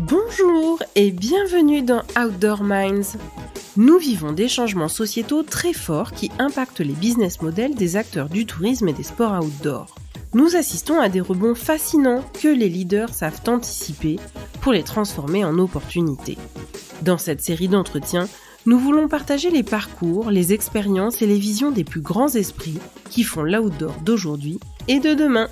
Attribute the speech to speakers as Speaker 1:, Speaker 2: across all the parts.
Speaker 1: Bonjour et bienvenue dans Outdoor Minds. Nous vivons des changements sociétaux très forts qui impactent les business models des acteurs du tourisme et des sports outdoor. Nous assistons à des rebonds fascinants que les leaders savent anticiper pour les transformer en opportunités. Dans cette série d'entretiens, nous voulons partager les parcours, les expériences et les visions des plus grands esprits qui font l'outdoor d'aujourd'hui et de demain.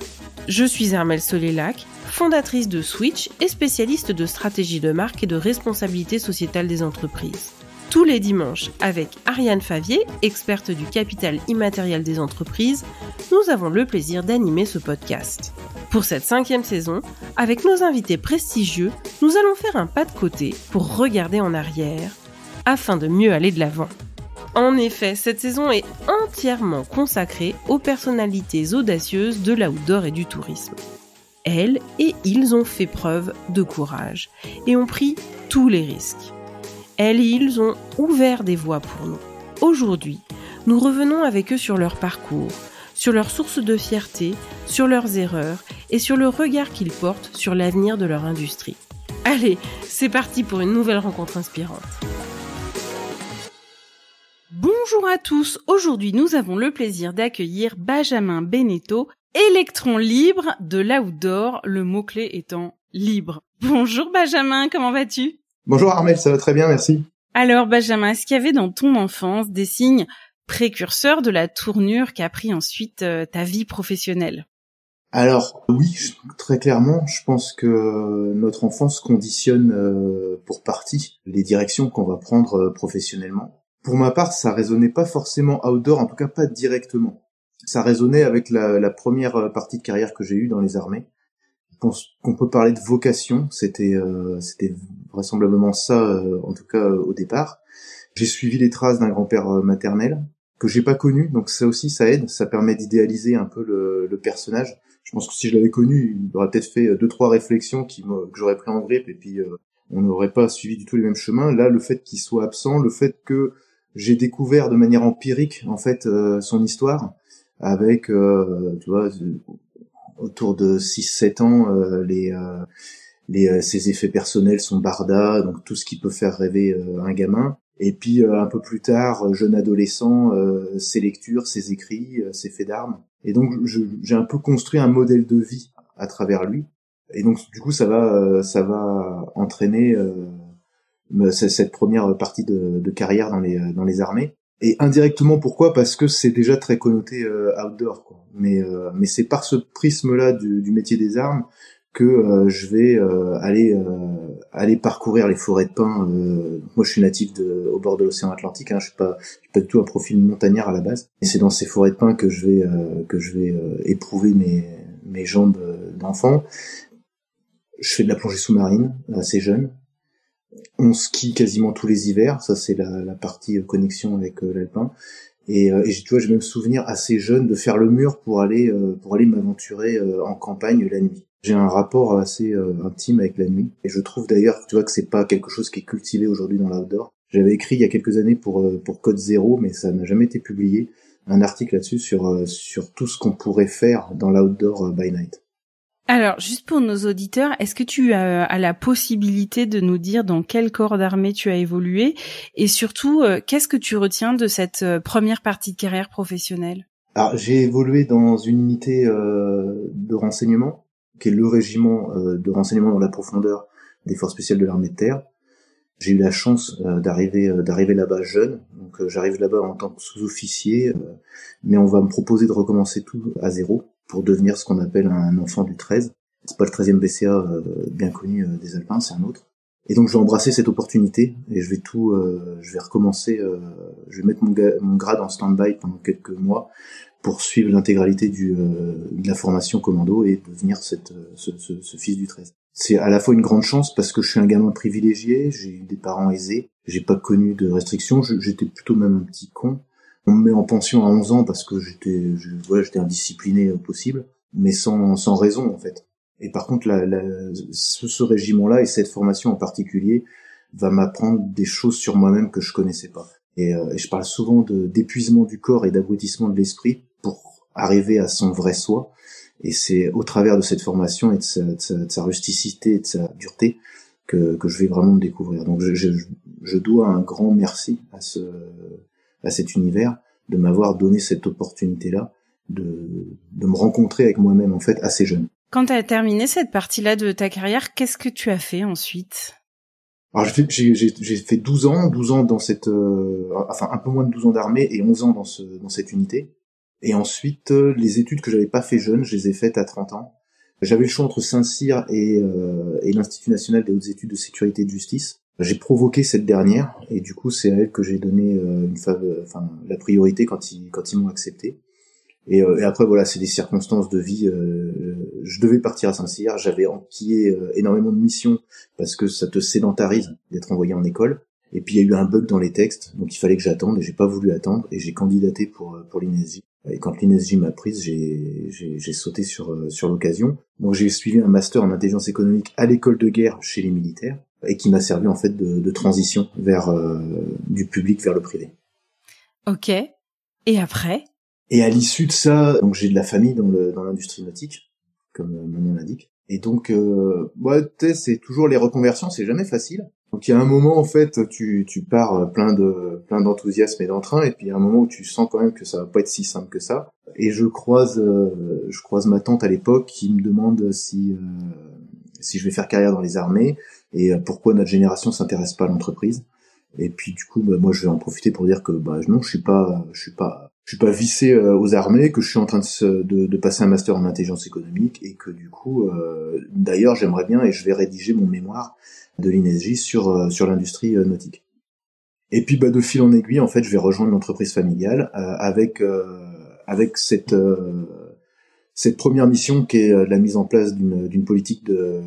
Speaker 1: Je suis Armelle Solélac, fondatrice de Switch et spécialiste de stratégie de marque et de responsabilité sociétale des entreprises. Tous les dimanches, avec Ariane Favier, experte du capital immatériel des entreprises, nous avons le plaisir d'animer ce podcast. Pour cette 5e saison, avec nos invités prestigieux, nous allons faire un pas de côté pour regarder en arrière, afin de mieux aller de l'avant. En effet, cette saison est entièrement consacrée aux personnalités audacieuses de l'outdoor et du tourisme. Elles et ils ont fait preuve de courage et ont pris tous les risques. Elles et ils ont ouvert des voies pour nous. Aujourd'hui, nous revenons avec eux sur leur parcours, sur leurs sources de fierté, sur leurs erreurs et sur le regard qu'ils portent sur l'avenir de leur industrie. Allez, c'est parti pour une nouvelle rencontre inspirante. Bonjour à tous, aujourd'hui nous avons le plaisir d'accueillir Benjamin Beneteau, électron libre de l'outdoor, le mot-clé étant libre. Bonjour Benjamin, comment vas-tu ?
Speaker 2: Bonjour Armelle, ça va très bien, merci.
Speaker 1: Alors Benjamin, est-ce qu'il y avait dans ton enfance des signes précurseurs de la tournure qu'a pris ensuite ta vie professionnelle ?
Speaker 2: Alors oui, très clairement, je pense que notre enfance conditionne pour partie les directions qu'on va prendre professionnellement. Pour ma part, ça résonnait pas forcément outdoor, en tout cas pas directement. Ça résonnait avec la première partie de carrière que j'ai eue dans les armées. Je pense qu'on peut parler de vocation, c'était vraisemblablement ça, en tout cas au départ. J'ai suivi les traces d'un grand-père maternel que j'ai pas connu, donc ça aussi ça aide, ça permet d'idéaliser un peu le personnage. Je pense que si je l'avais connu, il aurait peut-être fait 2-3 réflexions que j'aurais pris en grippe et puis on n'aurait pas suivi du tout les mêmes chemins. Là, le fait qu'il soit absent, le fait que j'ai découvert de manière empirique en fait son histoire avec tu vois autour de 6-7 ans ses effets personnels sont bardas, donc tout ce qui peut faire rêver un gamin, et puis un peu plus tard jeune adolescent, ses lectures, ses écrits, ses faits d'armes, et donc j'ai un peu construit un modèle de vie à travers lui, et donc du coup ça va entraîner cette première partie de carrière dans les armées. Et indirectement, pourquoi ? Parce que c'est déjà très connoté outdoor, quoi. Mais c'est par ce prisme-là du métier des armes que je vais aller parcourir les forêts de pins. Moi, je suis natif au bord de l'océan Atlantique. Hein, je suis pas du tout un profil montagnard à la base. Et c'est dans ces forêts de pins que je vais éprouver mes jambes d'enfant. Je fais de la plongée sous-marine assez jeune. On skie quasiment tous les hivers, ça c'est la partie connexion avec l'alpin. Et tu vois, j'ai même souvenir assez jeune de faire le mur pour aller m'aventurer en campagne la nuit. J'ai un rapport assez intime avec la nuit, et je trouve d'ailleurs, tu vois, que c'est pas quelque chose qui est cultivé aujourd'hui dans l'outdoor. J'avais écrit il y a quelques années pour Code Zéro, mais ça n'a jamais été publié, un article là-dessus sur tout ce qu'on pourrait faire dans l'outdoor by night.
Speaker 1: Alors, juste pour nos auditeurs, est-ce que tu as la possibilité de nous dire dans quel corps d'armée tu as évolué et surtout, qu'est-ce que tu retiens de cette première partie de carrière professionnelle ?
Speaker 2: Alors, j'ai évolué dans une unité de renseignement, qui est le régiment de renseignement dans la profondeur des forces spéciales de l'armée de terre. J'ai eu la chance d'arriver là-bas jeune, donc j'arrive là-bas en tant que sous-officier, mais on va me proposer de recommencer tout à zéro pour devenir ce qu'on appelle un enfant du 13. C'est pas le 13e BCA bien connu des Alpins, c'est un autre. Et donc je vais embrasser cette opportunité et je vais recommencer, je vais mettre mon grade en stand-by pendant quelques mois pour suivre l'intégralité de la formation commando et devenir ce fils du 13. C'est à la fois une grande chance parce que je suis un gamin privilégié, j'ai eu des parents aisés, j'ai pas connu de restrictions, j'étais plutôt même un petit con. On me met en pension à 11 ans parce que j'étais indiscipliné au possible, mais sans raison en fait. Et par contre, ce régiment-là et cette formation en particulier va m'apprendre des choses sur moi-même que je connaissais pas. Et je parle souvent d'épuisement du corps et d'abrutissement de l'esprit pour arriver à son vrai soi. Et c'est au travers de cette formation et de sa rusticité et de sa dureté que je vais vraiment me découvrir. Donc je dois un grand merci à cet univers de m'avoir donné cette opportunité-là de me rencontrer avec moi-même en fait assez jeune.
Speaker 1: Quand tu as terminé cette partie-là de ta carrière, qu'est-ce que tu as fait ensuite ?
Speaker 2: Alors j'ai fait 12 ans dans cette enfin un peu moins de 12 ans d'armée et 11 ans dans cette unité. Et ensuite les études que j'avais pas fait jeune, je les ai faites à 30 ans. J'avais le choix entre Saint-Cyr et l'Institut national des hautes études de sécurité et de justice. J'ai provoqué cette dernière et du coup c'est à elle que j'ai donné la priorité quand ils m'ont accepté. Et après voilà, c'est des circonstances de vie. Je devais partir à Saint-Cyr, j'avais enquillé énormément de missions parce que ça te sédentarise d'être envoyé en école. Et puis il y a eu un bug dans les textes, donc il fallait que j'attende et j'ai pas voulu attendre et j'ai candidaté pour l'INESJ. Et quand l'INESJ m'a prise, j'ai sauté sur l'occasion. Donc j'ai suivi un master en intelligence économique à l'école de guerre chez les militaires et qui m'a servi en fait de transition vers du public vers le privé.
Speaker 1: Ok. Et après ?
Speaker 2: Et à l'issue de ça, donc j'ai de la famille dans l'industrie nautique, comme mon nom l'indique. Et donc, c'est toujours les reconversions, c'est jamais facile. Donc il y a un moment en fait, tu pars plein d'enthousiasme et d'entrain, et puis il y a un moment où tu sens quand même que ça va pas être si simple que ça. Et je croise ma tante à l'époque qui me demande si je vais faire carrière dans les armées et pourquoi notre génération s'intéresse pas à l'entreprise. Et puis du coup, moi je vais en profiter pour dire que non, je suis pas vissé aux armées, que je suis en train de passer un master en intelligence économique et que du coup, d'ailleurs, j'aimerais bien et je vais rédiger mon mémoire de l'INESJ sur l'industrie nautique. Et puis, de fil en aiguille, en fait, je vais rejoindre l'entreprise familiale avec cette première mission qui est la mise en place d'une politique de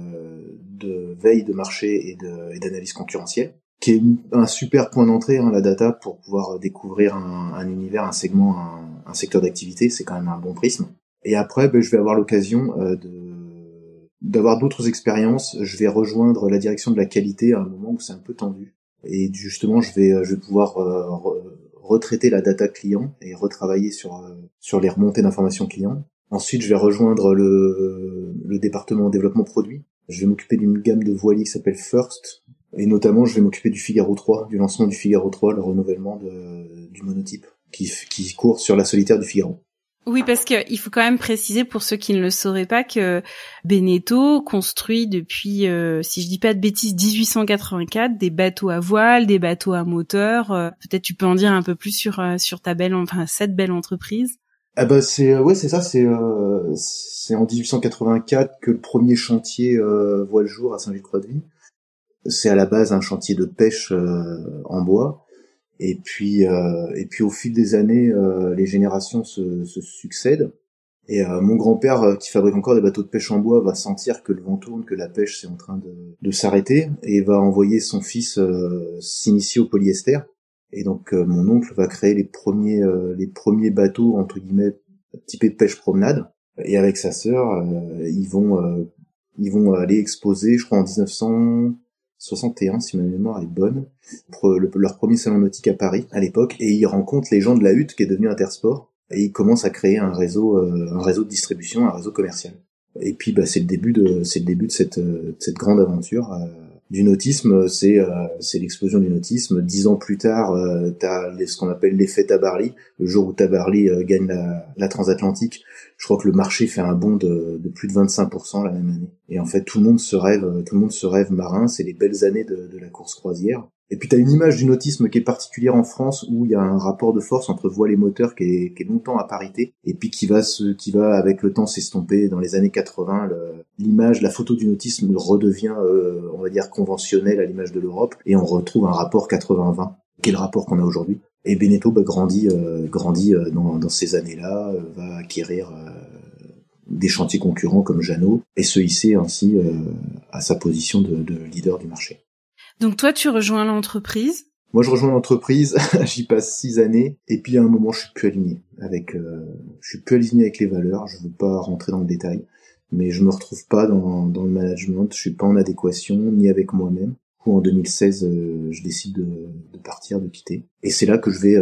Speaker 2: veille de marché et d'analyse concurrentielle, qui est un super point d'entrée, la data, pour pouvoir découvrir un univers, un segment, un secteur d'activité. C'est quand même un bon prisme. Et après, je vais avoir l'occasion d'avoir d'autres expériences. Je vais rejoindre la direction de la qualité à un moment où c'est un peu tendu. Et justement, je vais pouvoir retraiter la data client et retravailler sur les remontées d'informations clients. Ensuite, je vais rejoindre le département développement produit. Je vais m'occuper d'une gamme de voiliers qui s'appelle First. Et notamment, je vais m'occuper du Figaro 3, du lancement du Figaro 3, le renouvellement du monotype qui court sur la solitaire du Figaro.
Speaker 1: Oui, parce que il faut quand même préciser pour ceux qui ne le sauraient pas que Beneteau construit depuis, si je dis pas de bêtises, 1884, des bateaux à voile, des bateaux à moteur. Peut-être tu peux en dire un peu plus sur cette belle entreprise.
Speaker 2: C'est ça, c'est en 1884 que le premier chantier voit le jour à Saint-Gilles-Croix-de-Vie. C'est à la base un chantier de pêche en bois. Et puis au fil des années, les générations se succèdent. Et mon grand-père, qui fabrique encore des bateaux de pêche en bois, va sentir que le vent tourne, que la pêche c'est en train de s'arrêter, et va envoyer son fils s'initier au polyester. Et donc mon oncle va créer les premiers bateaux entre guillemets typés de pêche promenade. Et avec sa sœur, ils vont aller exposer, je crois en 1961, si ma mémoire est bonne, leur premier salon nautique à Paris à l'époque, et ils rencontrent les gens de la Hutte qui est devenu Intersport, et ils commencent à créer un réseau de distribution, un réseau commercial. Et puis c'est le début de cette grande aventure du nautisme. C'est l'explosion du nautisme. 10 ans plus tard, t'as ce qu'on appelle l'effet Tabarly, le jour où Tabarly gagne la transatlantique. Je crois que le marché fait un bond de plus de 25% la même année. Et en fait, tout le monde se rêve marin. C'est les belles années de la course croisière. Et puis t'as une image du nautisme qui est particulière en France, où il y a un rapport de force entre voile et moteur qui est longtemps à parité, et puis qui va avec le temps s'estomper. Dans les années 80, la photo du nautisme redevient, on va dire, conventionnelle à l'image de l'Europe, et on retrouve un rapport 80-20, qui est le rapport qu'on a aujourd'hui. Et Beneteau grandit dans ces années-là, va acquérir des chantiers concurrents comme Jeannot, et se hisser ainsi à sa position de leader du marché.
Speaker 1: Donc toi, tu rejoins l'entreprise.
Speaker 2: Moi, je rejoins l'entreprise, j'y passe 6 années, et puis à un moment, je suis plus aligné avec les valeurs. Je veux pas rentrer dans le détail, mais je me retrouve pas dans le management. Je suis pas en adéquation ni avec moi-même. Où en 2016, je décide de partir, de quitter, et c'est là que je vais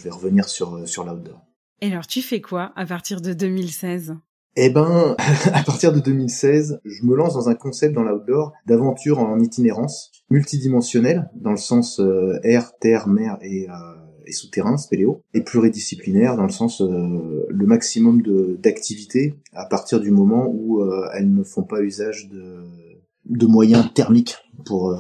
Speaker 2: revenir sur l'outdoor.
Speaker 1: Et alors, tu fais quoi à partir de 2016 ?
Speaker 2: Eh ben, à partir de 2016, je me lance dans un concept dans l'outdoor d'aventure en itinérance, multidimensionnelle, dans le sens air, terre, mer et souterrain, spéléo, et pluridisciplinaire, dans le sens le maximum d'activités à partir du moment où elles ne font pas usage de moyens thermiques pour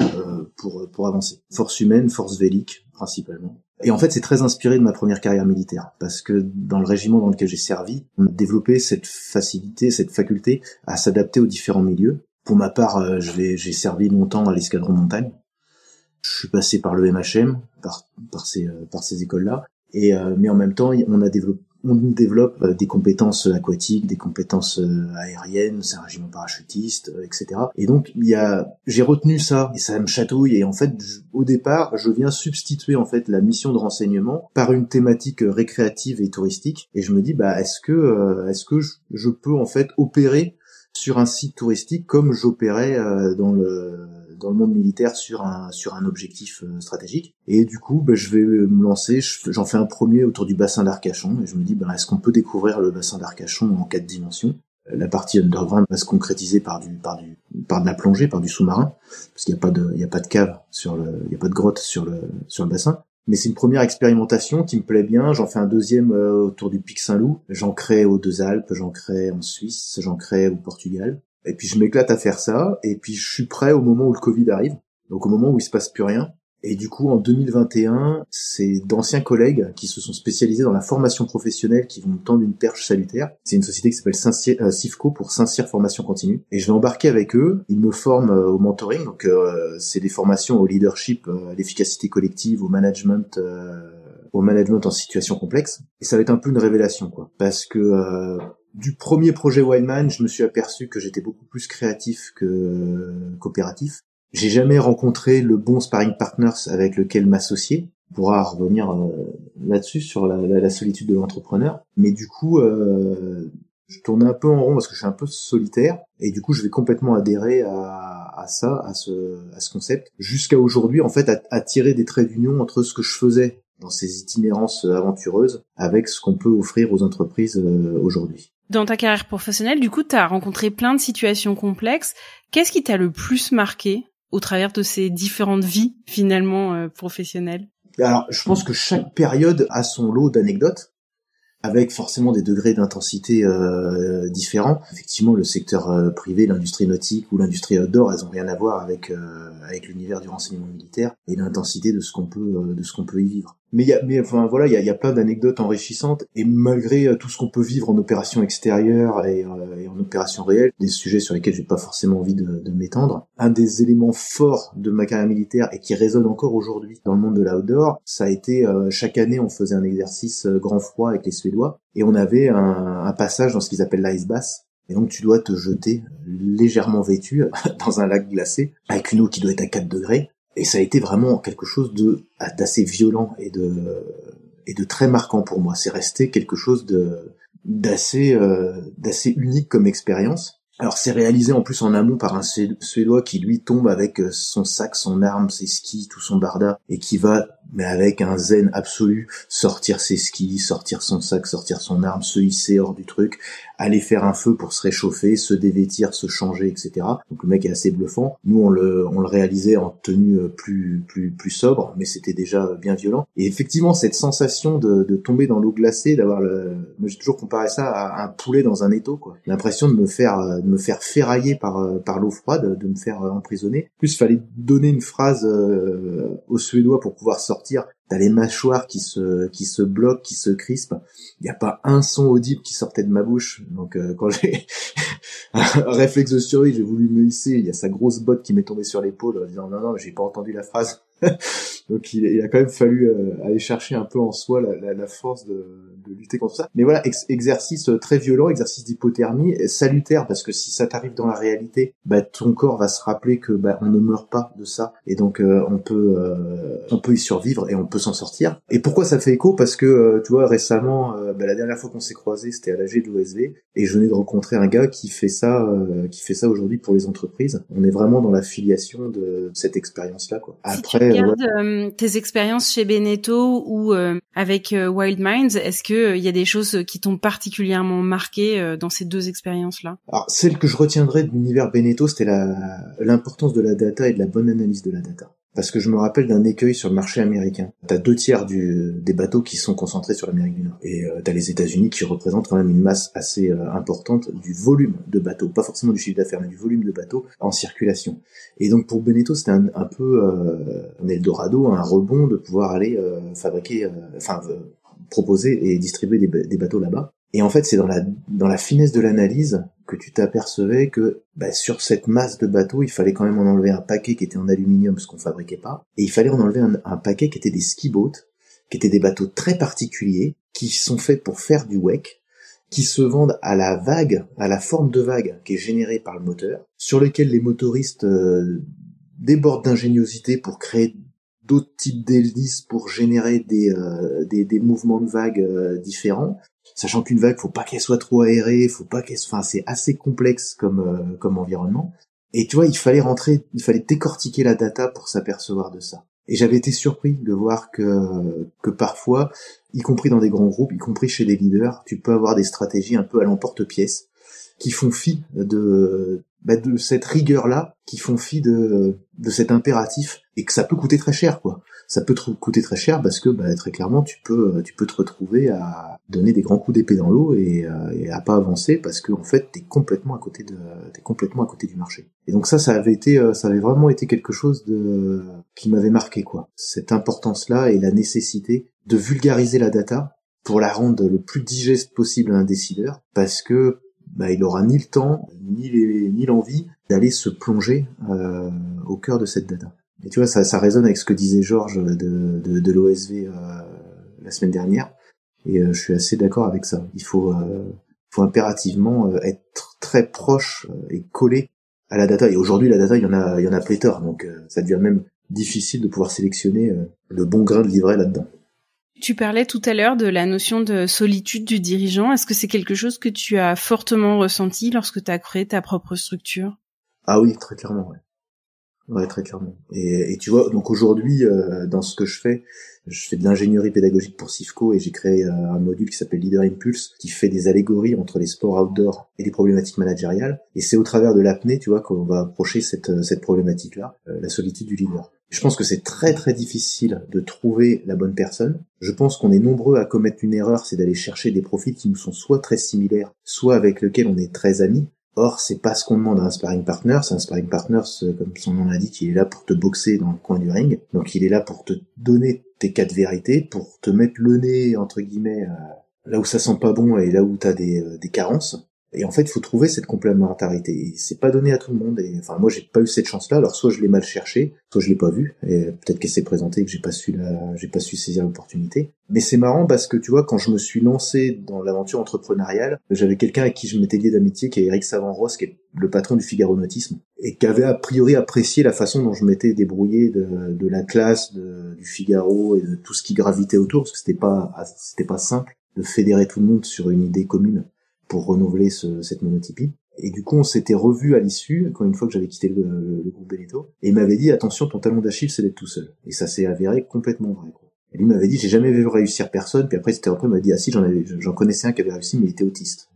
Speaker 2: avancer. Force humaine, force vélique, principalement. Et en fait, c'est très inspiré de ma première carrière militaire, parce que dans le régiment dans lequel j'ai servi, on a développé cette facilité, cette faculté à s'adapter aux différents milieux. Pour ma part, j'ai servi longtemps à l'escadron montagne. Je suis passé par le MHM, par ces écoles-là, et mais en même temps, on développe des compétences aquatiques, des compétences aériennes, c'est un régiment parachutiste, etc. Et donc j'ai retenu ça et ça me chatouille. Et en fait, au départ, je viens substituer en fait la mission de renseignement par une thématique récréative et touristique. Et je me dis, est-ce que je peux en fait opérer sur un site touristique comme j'opérais dans le monde militaire sur un objectif stratégique. Et du coup, je vais me lancer, j'en fais un premier autour du bassin d'Arcachon, et je me dis, est-ce qu'on peut découvrir le bassin d'Arcachon en 4 dimensions? La partie underground va se concrétiser par de la plongée, par du sous-marin, parce qu'il y a pas de cave il y a pas de grotte sur le bassin. Mais c'est une première expérimentation qui me plaît bien. J'en fais un deuxième autour du Pic Saint-Loup. J'en crée aux Deux Alpes, j'en crée en Suisse, j'en crée au Portugal. Et puis je m'éclate à faire ça, et puis je suis prêt au moment où le Covid arrive, donc au moment où il se passe plus rien. Et du coup, en 2021, c'est d'anciens collègues qui se sont spécialisés dans la formation professionnelle qui vont me tendre une perche salutaire. C'est une société qui s'appelle Cifco pour Saint-Cyr Formation Continue. Et je vais embarquer avec eux. Ils me forment au mentoring, donc c'est des formations au leadership, à l'efficacité collective, au management en situation complexe. Et ça va être un peu une révélation, quoi, parce que du premier projet Wildman, je me suis aperçu que j'étais beaucoup plus créatif que coopératif. J'ai jamais rencontré le bon sparring partners avec lequel m'associer. On pourra revenir là-dessus sur la solitude de l'entrepreneur. Mais du coup, je tourne un peu en rond parce que je suis un peu solitaire. Et du coup, je vais complètement adhérer à ce concept. Jusqu'à aujourd'hui, en fait, à tirer des traits d'union entre ce que je faisais dans ces itinérances aventureuses avec ce qu'on peut offrir aux entreprises aujourd'hui.
Speaker 1: Dans ta carrière professionnelle, du coup, tu as rencontré plein de situations complexes. Qu'est-ce qui t'a le plus marqué au travers de ces différentes vies, finalement, professionnelles?
Speaker 2: Alors, je pense que chaque période a son lot d'anecdotes, avec forcément des degrés d'intensité différents. Effectivement, le secteur privé, l'industrie nautique ou l'industrie outdoor, elles ont rien à voir avec l'univers du renseignement militaire et l'intensité de ce qu'on peut y vivre. Mais il y a plein d'anecdotes enrichissantes, et malgré tout ce qu'on peut vivre en opération extérieure et en opération réelle, des sujets sur lesquels j'ai pas forcément envie de m'étendre, un des éléments forts de ma carrière militaire et qui résonne encore aujourd'hui dans le monde de l'outdoor, ça a été chaque année on faisait un exercice grand froid avec les Suédois, et on avait un passage dans ce qu'ils appellent l'ice bath. Et donc tu dois te jeter légèrement vêtu dans un lac glacé avec une eau qui doit être à 4 degrés. Et ça a été vraiment quelque chose d'assez violent et de très marquant pour moi. C'est resté quelque chose d'assez unique comme expérience. Alors c'est réalisé en plus en amont par un Suédois qui lui tombe avec son sac, son arme, ses skis, tout son barda, et qui va, mais avec un zen absolu, sortir ses skis, sortir son sac, sortir son arme, se hisser hors du truc, aller faire un feu pour se réchauffer, se dévêtir, se changer, etc. Donc le mec est assez bluffant. Nous on le réalisait en tenue plus sobre, mais c'était déjà bien violent. Et effectivement cette sensation de tomber dans l'eau glacée, moi j'ai toujours comparé ça à un poulet dans un étau, quoi. L'impression de me faire ferrailler par l'eau froide, de me faire emprisonner. En plus, il fallait donner une phrase aux Suédois pour pouvoir sortir. T'as les mâchoires qui se bloquent, qui se crispent. Il n'y a pas un son audible qui sortait de ma bouche. Donc quand j'ai un réflexe de survie, j'ai voulu me hisser. Il y a sa grosse botte qui m'est tombée sur l'épaule en disant non, j'ai pas entendu la phrase. Donc il a quand même fallu aller chercher un peu en soi la force de lutter contre ça. Mais voilà, exercice très violent, exercice d'hypothermie, salutaire, parce que si ça t'arrive dans la réalité, ton corps va se rappeler que on ne meurt pas de ça, et donc on peut y survivre et on peut s'en sortir. Et pourquoi ça fait écho? Parce que tu vois, récemment, la dernière fois qu'on s'est croisés, c'était à l'AG de l'OSV, et je venais de rencontrer un gars qui fait ça aujourd'hui pour les entreprises. On est vraiment dans la filiation de cette expérience-là, quoi.
Speaker 1: Après, si tu regardes tes expériences chez Beneteau ou avec Wild Minds, est-ce que
Speaker 3: que il y a des choses qui t'ont particulièrement marqué dans ces deux expériences-là?
Speaker 2: Alors, celle que je retiendrai de l'univers Beneteau, c'était l'importance de la data et de la bonne analyse de la data. Parce que je me rappelle d'un écueil sur le marché américain. T'as 2/3 des bateaux qui sont concentrés sur l'Amérique du Nord. Et t'as les États-Unis qui représentent quand même une masse assez importante du volume de bateaux. Pas forcément du chiffre d'affaires, mais du volume de bateaux en circulation. Et donc pour Beneteau, c'était un peu un Eldorado, un rebond de pouvoir aller proposer et distribuer des bateaux là-bas. Et en fait, c'est dans la finesse de l'analyse que tu t'apercevais que sur cette masse de bateaux, il fallait quand même en enlever un paquet qui était en aluminium, ce qu'on fabriquait pas, et il fallait en enlever un paquet qui était des ski boats, qui étaient des bateaux très particuliers, qui sont faits pour faire du wake, qui se vendent à la vague, à la forme de vague qui est générée par le moteur, sur lequel les motoristes débordent d'ingéniosité pour créer d'autres types d'hélices pour générer des mouvements de vagues différents. Sachant qu'une vague, faut pas qu'elle soit trop aérée, c'est assez complexe comme environnement. Et tu vois, il fallait décortiquer la data pour s'apercevoir de ça. Et j'avais été surpris de voir que parfois, y compris dans des grands groupes, y compris chez des leaders, tu peux avoir des stratégies un peu à l'emporte-pièce qui font fi de cette rigueur-là, qui font fi de cet impératif, et que ça peut coûter très cher, quoi. Ça peut te coûter très cher parce que très clairement tu peux te retrouver à donner des grands coups d'épée dans l'eau et à pas avancer parce que en fait t'es complètement à côté du marché. Et donc ça avait vraiment été quelque chose qui m'avait marqué, quoi. Cette importance-là et la nécessité de vulgariser la data pour la rendre le plus digeste possible à un décideur, parce que il aura ni le temps ni l'envie d'aller se plonger au cœur de cette data. Et tu vois, ça résonne avec ce que disait Georges de l'OSV la semaine dernière, et je suis assez d'accord avec ça. Il faut impérativement être très proche et collé à la data. Et aujourd'hui, la data, il y en a pléthore, donc ça devient même difficile de pouvoir sélectionner le bon grain de livret là-dedans.
Speaker 3: Tu parlais tout à l'heure de la notion de solitude du dirigeant. Est-ce que c'est quelque chose que tu as fortement ressenti lorsque tu as créé ta propre structure?
Speaker 2: Ah oui, très clairement, ouais. Ouais, très clairement. Et tu vois, donc aujourd'hui, dans ce que je fais de l'ingénierie pédagogique pour Sifco, et j'ai créé un module qui s'appelle Leader Impulse, qui fait des allégories entre les sports outdoor et les problématiques managériales. Et c'est au travers de l'apnée, tu vois, qu'on va approcher cette problématique-là, la solitude du leader. Je pense que c'est très très difficile de trouver la bonne personne. Je pense qu'on est nombreux à commettre une erreur, c'est d'aller chercher des profils qui nous sont soit très similaires, soit avec lesquels on est très amis. Or, c'est pas ce qu'on demande à un sparring partner. C'est un sparring partner, comme son nom l'indique, il est là pour te boxer dans le coin du ring. Donc, il est là pour te donner tes 4 vérités, pour te mettre le nez, entre guillemets, là où ça sent pas bon et là où t'as des carences. Et en fait, il faut trouver cette complémentarité. Et c'est pas donné à tout le monde. Et enfin, moi, j'ai pas eu cette chance-là. Alors, soit je l'ai mal cherché, soit je l'ai pas vu. Et peut-être qu'elle s'est présentée et que j'ai pas su saisir l'opportunité. Mais c'est marrant parce que tu vois, quand je me suis lancé dans l'aventure entrepreneuriale, j'avais quelqu'un avec qui je m'étais lié d'amitié, qui est Eric Savant-Ross, qui est le patron du Figaro Nautisme, et qui avait a priori apprécié la façon dont je m'étais débrouillé de la classe, du Figaro et de tout ce qui gravitait autour, parce que c'était pas simple de fédérer tout le monde sur une idée commune pour renouveler cette monotypie. Et du coup, on s'était revus à l'issue, quand une fois que j'avais quitté le groupe Beneteau, et il m'avait dit, attention, ton talon d'Achille, c'est d'être tout seul. Et ça s'est avéré complètement vrai, quoi. Et lui m'avait dit, j'ai jamais vu réussir personne, puis après, il m'a dit, ah si, j'en connaissais un qui avait réussi, mais il était autiste.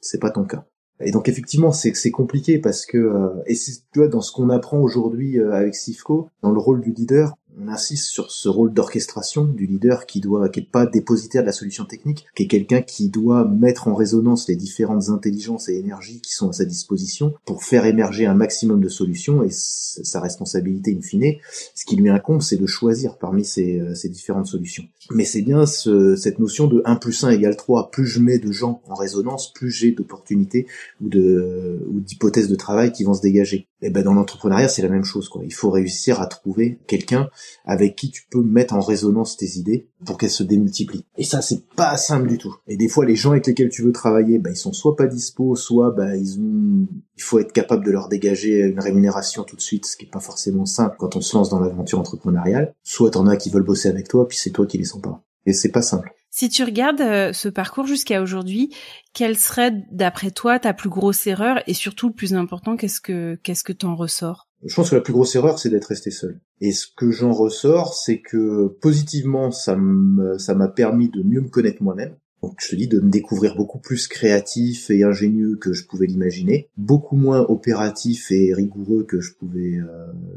Speaker 2: C'est pas ton cas. Et donc effectivement, c'est compliqué parce que et c'est, tu vois, dans ce qu'on apprend aujourd'hui avec Sifco, dans le rôle du leader, on insiste sur ce rôle d'orchestration du leader qui est pas dépositaire de la solution technique, qui est quelqu'un qui doit mettre en résonance les différentes intelligences et énergies qui sont à sa disposition pour faire émerger un maximum de solutions, et sa responsabilité in fine, ce qui lui incombe, c'est de choisir parmi ces différentes solutions. Mais c'est bien cette notion de 1 + 1 = 3. Plus je mets de gens en résonance, plus j'ai d'opportunités ou d'hypothèses de travail qui vont se dégager. Et dans l'entrepreneuriat, c'est la même chose, quoi. Il faut réussir à trouver quelqu'un avec qui tu peux mettre en résonance tes idées pour qu'elles se démultiplient. Et ça, c'est pas simple du tout. Et des fois, les gens avec lesquels tu veux travailler, ils sont soit pas dispo, soit il faut être capable de leur dégager une rémunération tout de suite, ce qui est pas forcément simple quand on se lance dans l'aventure entrepreneuriale. Soit t'en as qui veulent bosser avec toi, puis c'est toi qui les sens pas. Et c'est pas simple.
Speaker 3: Si tu regardes ce parcours jusqu'à aujourd'hui, quelle serait, d'après toi, ta plus grosse erreur, et surtout le plus important, qu'est-ce que t'en ressors?
Speaker 2: Je pense que la plus grosse erreur, c'est d'être resté seul. Et ce que j'en ressors, c'est que positivement, ça m'a permis de mieux me connaître moi-même. Donc je te dis de me découvrir beaucoup plus créatif et ingénieux que je pouvais l'imaginer, beaucoup moins opératif et rigoureux que je pouvais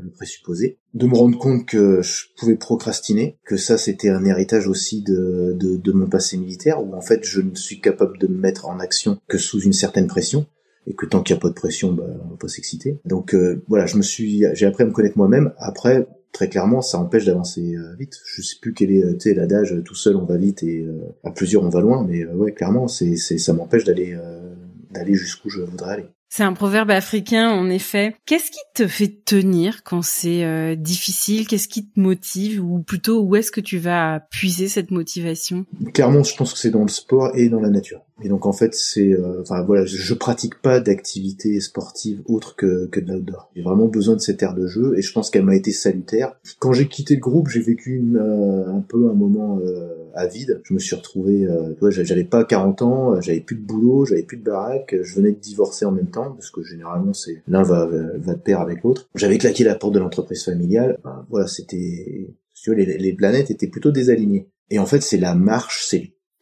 Speaker 2: le présupposer, de me rendre compte que je pouvais procrastiner, que ça c'était un héritage aussi de mon passé militaire, où en fait je ne suis capable de me mettre en action que sous une certaine pression, et que tant qu'il n'y a pas de pression, on va pas s'exciter. Donc voilà, j'ai appris à me connaître moi-même. Après, très clairement, ça empêche d'avancer vite. Je sais plus quel est l'adage, tout seul on va vite et à plusieurs on va loin, mais ouais, clairement, ça m'empêche d'aller jusqu'où je voudrais aller.
Speaker 3: C'est un proverbe africain, en effet. Qu'est-ce qui te fait tenir quand c'est difficile? Qu'est-ce qui te motive? Ou plutôt, où est-ce que tu vas puiser cette motivation?
Speaker 2: Clairement, je pense que c'est dans le sport et dans la nature. Et donc en fait, je pratique pas d'activité sportive autre que de l'outdoor. J'ai vraiment besoin de cette aire de jeu et je pense qu'elle m'a été salutaire. Quand j'ai quitté le groupe, j'ai vécu un peu un moment à vide. Je me suis retrouvé, j'avais pas 40 ans, j'avais plus de boulot, j'avais plus de baraque, je venais de divorcer en même temps parce que généralement c'est l'un va de pair avec l'autre. J'avais claqué la porte de l'entreprise familiale. Les planètes étaient plutôt désalignées. Et en fait, c'est la marche,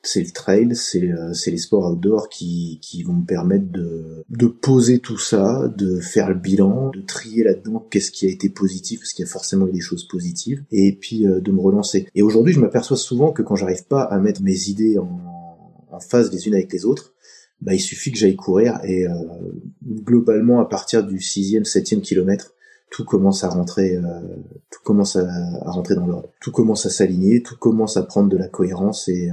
Speaker 2: c'est le trail, c'est les sports outdoor qui vont me permettre de poser tout ça, de faire le bilan, de trier là-dedans qu'est-ce qui a été positif, parce qu'il y a forcément eu des choses positives, et puis de me relancer. Et aujourd'hui, je m'aperçois souvent que quand j'arrive pas à mettre mes idées en phase les unes avec les autres, il suffit que j'aille courir et globalement à partir du 6e, 7e kilomètre, tout commence à rentrer dans l'ordre. Tout commence à s'aligner, tout commence à prendre de la cohérence et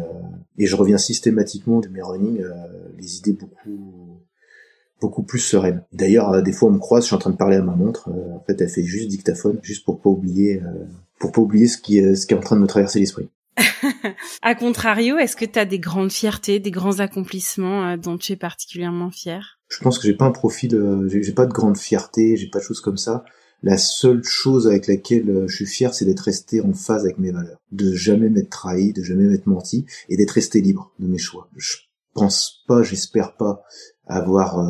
Speaker 2: je reviens systématiquement de mes runnings les idées beaucoup plus sereines. D'ailleurs, des fois on me croise, je suis en train de parler à ma montre, en fait elle fait juste dictaphone, juste pour pas oublier ce qui est en train de me traverser l'esprit.
Speaker 3: À contrario, est-ce que tu as des grandes fiertés, des grands accomplissements dont tu es particulièrement fier?
Speaker 2: Je pense que j'ai pas un profil, j'ai pas de grande fierté, j'ai pas de choses comme ça. La seule chose avec laquelle je suis fier, c'est d'être resté en phase avec mes valeurs, de jamais m'être trahi, de jamais m'être menti, et d'être resté libre de mes choix. J'espère pas avoir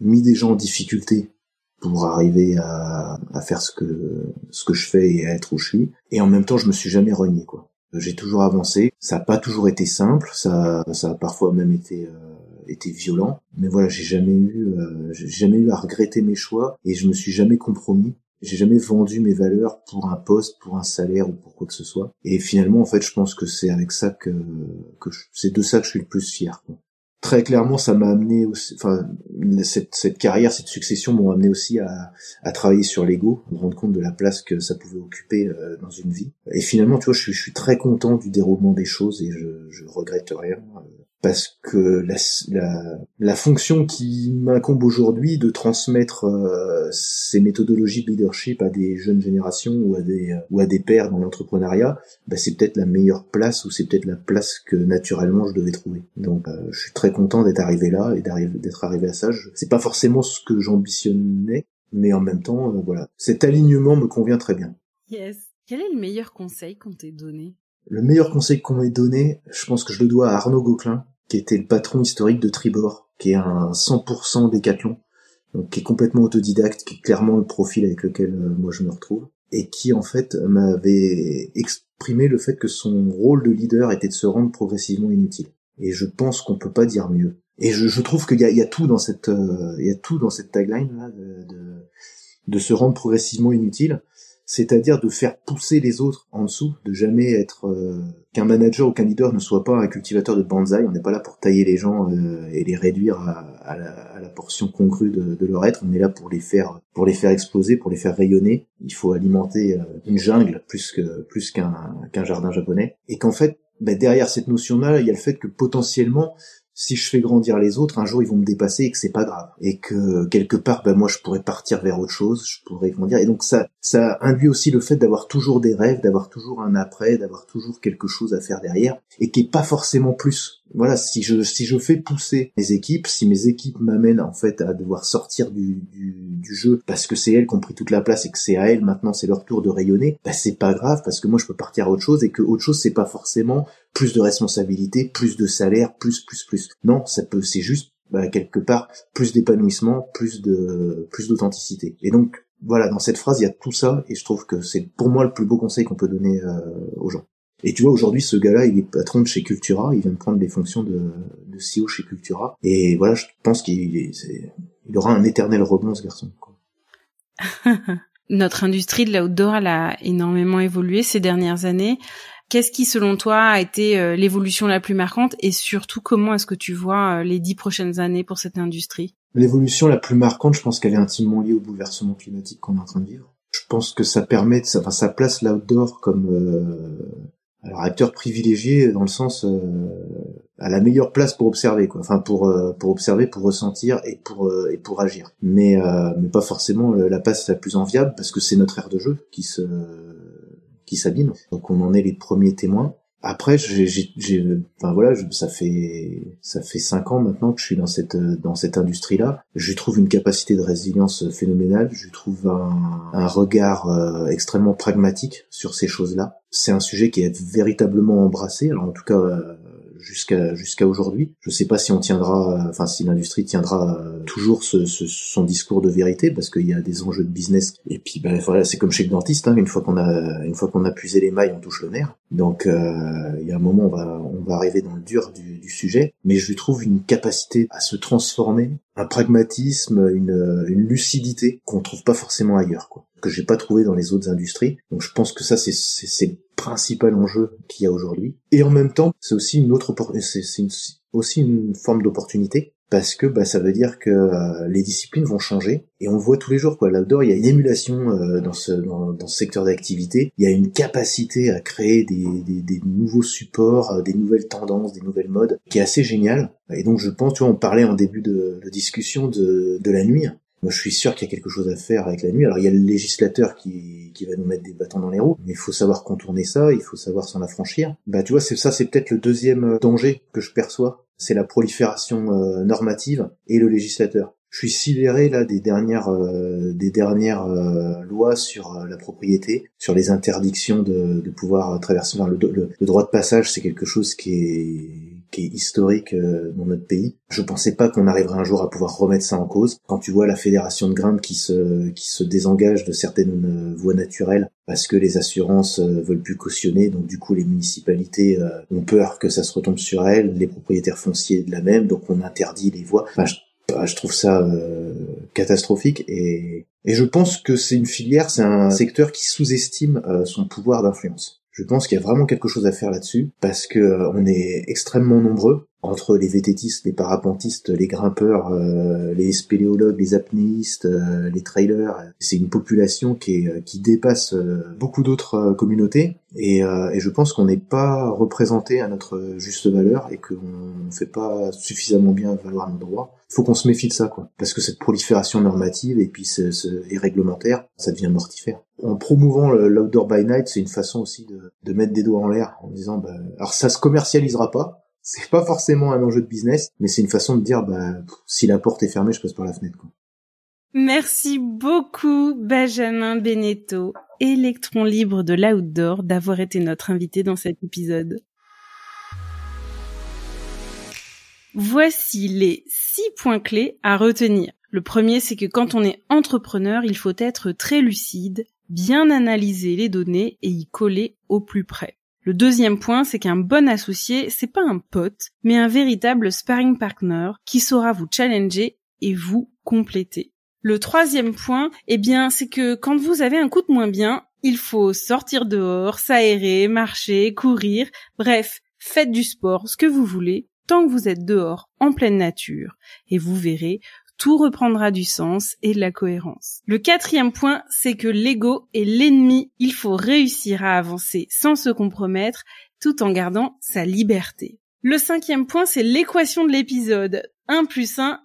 Speaker 2: mis des gens en difficulté pour arriver à faire ce que je fais et à être où je suis. Et en même temps, je me suis jamais renié, quoi. J'ai toujours avancé. Ça a pas toujours été simple. Ça a parfois même été violent. Mais voilà, j'ai jamais eu à regretter mes choix et je me suis jamais compromis. J'ai jamais vendu mes valeurs pour un poste, pour un salaire ou pour quoi que ce soit. Et finalement, en fait, je pense que c'est avec ça c'est de ça que je suis le plus fier, quoi. Très clairement, ça m'a amené aussi, cette carrière, cette succession m'ont amené aussi à travailler sur l'ego, me rendre compte de la place que ça pouvait occuper dans une vie. Et finalement, tu vois, je suis très content du déroulement des choses et je regrette rien. Parce que la fonction qui m'incombe aujourd'hui de transmettre ces méthodologies de leadership à des jeunes générations ou à des pairs dans l'entrepreneuriat, c'est peut-être la meilleure place ou c'est peut-être la place que naturellement je devais trouver. Donc je suis très content d'être arrivé là et d'être arrivé à ça. C'est pas forcément ce que j'ambitionnais, mais en même temps, voilà, cet alignement me convient très bien.
Speaker 3: Yes. Quel est le meilleur conseil qu'on t'ait donné?
Speaker 2: Le meilleur conseil qu'on m'ait donné, je pense que je le dois à Arnaud Gauquelin, qui était le patron historique de Tribord, qui est un 100% décathlon, donc qui est complètement autodidacte, qui est clairement le profil avec lequel moi je me retrouve, et qui en fait m'avait exprimé le fait que son rôle de leader était de se rendre progressivement inutile. Et je pense qu'on peut pas dire mieux. Et je trouve qu'il y a tout dans cette tagline là de se rendre progressivement inutile. C'est-à-dire de faire pousser les autres en dessous, de jamais être qu'un manager ou qu'un leader ne soit pas un cultivateur de bonsaï. On n'est pas là pour tailler les gens et les réduire à la portion congrue de leur être. On est là pour les faire exploser, pour les faire rayonner. Il faut alimenter une jungle plus qu'un jardin japonais. Et qu'en fait, derrière cette notion-là, il y a le fait que potentiellement, si je fais grandir les autres, un jour ils vont me dépasser et que c'est pas grave. Et que quelque part, moi je pourrais partir vers autre chose, je pourrais grandir. Et donc ça induit aussi le fait d'avoir toujours des rêves, d'avoir toujours un après, d'avoir toujours quelque chose à faire derrière, et qui est pas forcément plus. Voilà, si je fais pousser mes équipes, si mes équipes m'amènent en fait à devoir sortir du jeu parce que c'est elles qui ont pris toute la place et que c'est à elles maintenant c'est leur tour de rayonner, c'est pas grave parce que moi je peux partir à autre chose et que autre chose c'est pas forcément plus de responsabilité, plus de salaire, plus. Non, c'est juste quelque part plus d'épanouissement, plus d'authenticité. Et donc voilà, dans cette phrase il y a tout ça et je trouve que c'est pour moi le plus beau conseil qu'on peut donner aux gens. Et tu vois, aujourd'hui, ce gars-là, il est patron de chez Cultura, il vient de prendre les fonctions de CEO chez Cultura. Et voilà, je pense qu'il aura un éternel rebond, ce garçon, quoi.
Speaker 3: Notre industrie de l'outdoor, elle a énormément évolué ces dernières années. Qu'est-ce qui, selon toi, a été l'évolution la plus marquante et surtout, comment est-ce que tu vois les 10 prochaines années pour cette industrie?
Speaker 2: L'évolution la plus marquante, je pense qu'elle est intimement liée au bouleversement climatique qu'on est en train de vivre. Je pense que ça place l'outdoor comme alors acteur privilégié dans le sens à la meilleure place pour observer, quoi. Enfin pour observer, pour ressentir et pour agir. Mais pas forcément la place la plus enviable parce que c'est notre ère de jeu qui s'abîme. Donc on en est les premiers témoins. Après, ça fait 5 ans maintenant que je suis dans cette industrie-là. Je trouve une capacité de résilience phénoménale. Je trouve un regard extrêmement pragmatique sur ces choses-là. C'est un sujet qui est véritablement embrassé. Alors en tout cas, jusqu'à aujourd'hui. Je sais pas si si l'industrie tiendra toujours son discours de vérité, parce qu'il y a des enjeux de business. Et puis, voilà, c'est comme chez le dentiste, hein, une fois qu'on a puisé les mailles, on touche le nerf. Donc, il y a un moment, on va arriver dans le dur du sujet. Mais je lui trouve une capacité à se transformer, un pragmatisme, une lucidité qu'on trouve pas forcément ailleurs, quoi, que j'ai pas trouvé dans les autres industries. Donc, je pense que ça, c'est le principal enjeu qu'il y a aujourd'hui. Et en même temps, c'est aussi aussi une forme d'opportunité, parce que ça veut dire que les disciplines vont changer, et on le voit tous les jours, quoi. L'outdoor, il y a une émulation dans ce secteur d'activité. Il y a une capacité à créer des nouveaux supports, des nouvelles tendances, des nouvelles modes, qui est assez géniale. Et donc je pense, tu vois, on parlait en début de discussion de la nuit. Moi, je suis sûr qu'il y a quelque chose à faire avec la nuit. Alors, il y a le législateur qui va nous mettre des bâtons dans les roues, mais il faut savoir contourner ça, il faut savoir s'en affranchir. Tu vois, c'est peut-être le deuxième danger que je perçois. C'est la prolifération normative et le législateur. Je suis sidéré là des dernières lois sur la propriété, sur les interdictions de pouvoir traverser. Enfin, le droit de passage, c'est quelque chose qui est historique dans notre pays. Je pensais pas qu'on arriverait un jour à pouvoir remettre ça en cause. Quand tu vois la fédération de grimpe qui se désengage de certaines voies naturelles parce que les assurances veulent plus cautionner, donc du coup les municipalités ont peur que ça se retombe sur elles, les propriétaires fonciers de la même, donc on interdit les voies. Je trouve ça catastrophique, et je pense que c'est un secteur qui sous-estime son pouvoir d'influence. Je pense qu'il y a vraiment quelque chose à faire là-dessus, parce que on est extrêmement nombreux, entre les vététistes, les parapentistes, les grimpeurs, les spéléologues, les apnéistes, les trailers. C'est une population qui dépasse beaucoup d'autres communautés, et je pense qu'on n'est pas représenté à notre juste valeur, et qu'on ne fait pas suffisamment bien valoir nos droits. Il faut qu'on se méfie de ça, quoi, parce que cette prolifération normative et puis et réglementaire, ça devient mortifère. En promouvant l'outdoor by night, c'est une façon aussi de mettre des doigts en l'air en disant alors ça se commercialisera pas, c'est pas forcément un enjeu de business, mais c'est une façon de dire si la porte est fermée, je passe par la fenêtre, quoi.
Speaker 3: Merci beaucoup Benjamin Beneteau, électron libre de l'outdoor, d'avoir été notre invité dans cet épisode. Voici les 6 points clés à retenir. Le premier, c'est que quand on est entrepreneur, il faut être très lucide, bien analyser les données et y coller au plus près. Le deuxième point, c'est qu'un bon associé, c'est pas un pote, mais un véritable sparring partner qui saura vous challenger et vous compléter. Le troisième point, c'est que quand vous avez un coup de moins bien, il faut sortir dehors, s'aérer, marcher, courir, bref, faites du sport, ce que vous voulez, tant que vous êtes dehors, en pleine nature, et vous verrez, tout reprendra du sens et de la cohérence. Le quatrième point, c'est que l'ego est l'ennemi. Il faut réussir à avancer sans se compromettre, tout en gardant sa liberté. Le cinquième point, c'est l'équation de l'épisode. 1 + 1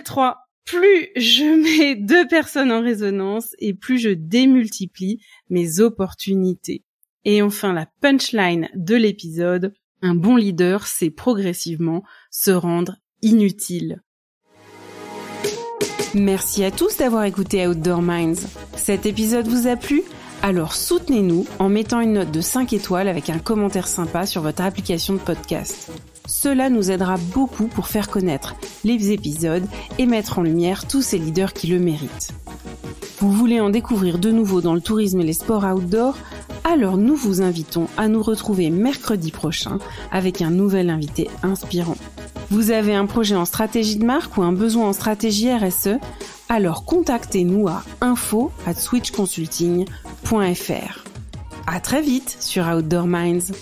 Speaker 3: = 3. Plus je mets 2 personnes en résonance et plus je démultiplie mes opportunités. Et enfin, la punchline de l'épisode, un bon leader sait progressivement se rendre inutile. Merci à tous d'avoir écouté Outdoor Minds. Cet épisode vous a plu ? Alors soutenez-nous en mettant une note de 5 étoiles avec un commentaire sympa sur votre application de podcast. Cela nous aidera beaucoup pour faire connaître les épisodes et mettre en lumière tous ces leaders qui le méritent. Vous voulez en découvrir de nouveaux dans le tourisme et les sports outdoor ? Alors nous vous invitons à nous retrouver mercredi prochain avec un nouvel invité inspirant. Vous avez un projet en stratégie de marque ou un besoin en stratégie RSE? Alors contactez-nous à info@switchconsulting.fr. À très vite sur Outdoor Minds.